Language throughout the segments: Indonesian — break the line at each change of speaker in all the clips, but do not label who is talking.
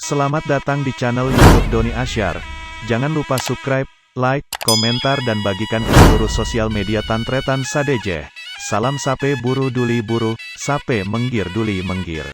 Selamat datang di channel YouTube Doni Asyar. Jangan lupa subscribe, like, komentar dan bagikan ke seluruh sosial media Tantretan Sadeje. Salam sape buru duli buru, sape menggir duli menggir.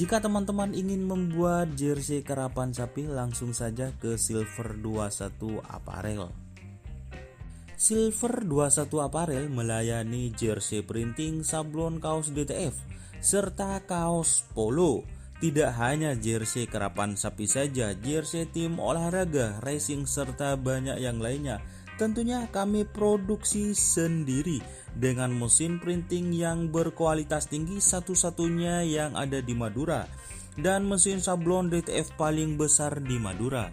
Jika teman-teman ingin membuat jersey karapan sapi, langsung saja ke Silver 21 Apparel. Silver 21 Apparel melayani jersey printing, sablon kaos DTF, serta kaos polo. Tidak hanya jersey karapan sapi saja, jersey tim olahraga, racing, serta banyak yang lainnya. tentunya kami produksi sendiri dengan mesin printing yang berkualitas tinggi, satu-satunya yang ada di Madura, dan mesin sablon DTF paling besar di Madura.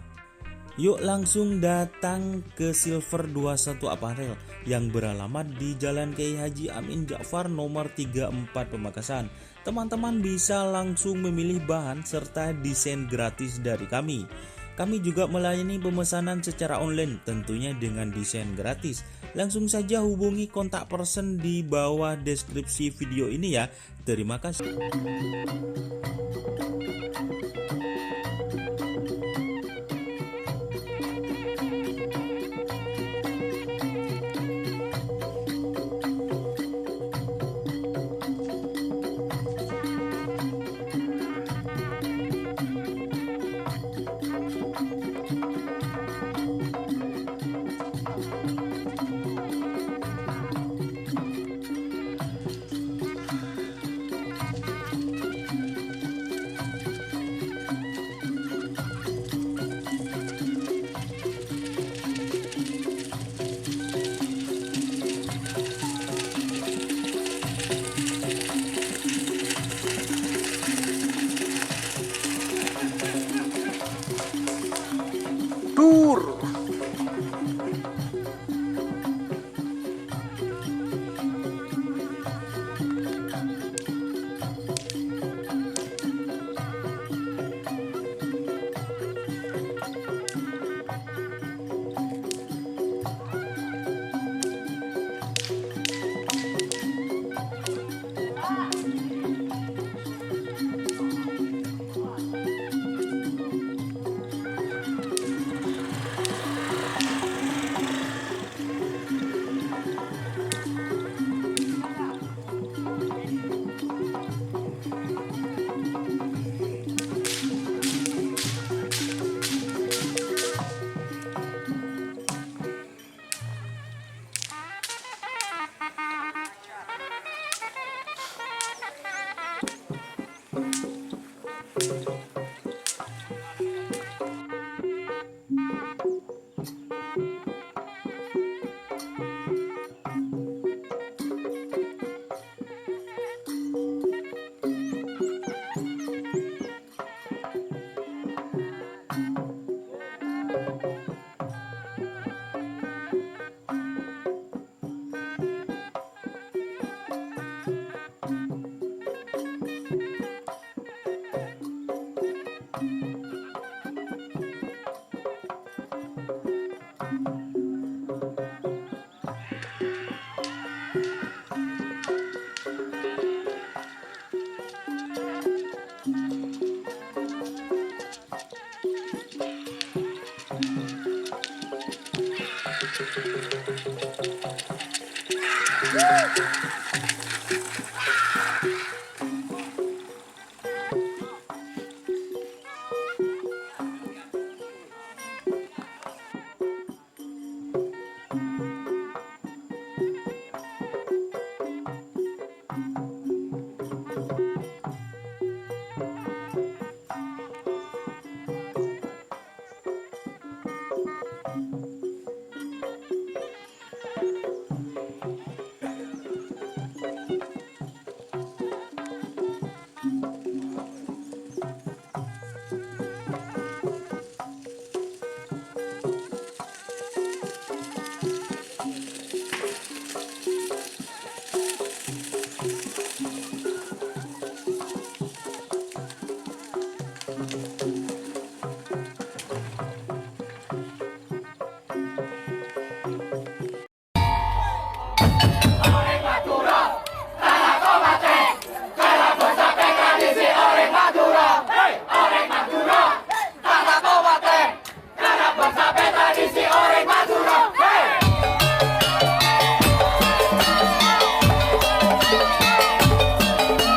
Yuk langsung datang ke Silver 21 Apparel yang beralamat di Jalan Kiai Haji Amin Ja'far nomor 34 Pamekasan. Teman-teman bisa langsung memilih bahan serta desain gratis dari kami. Kami juga melayani pemesanan secara online tentunya dengan desain gratis. Langsung saja hubungi kontak person di bawah deskripsi video ini ya. Terima kasih.
Dur. Woo!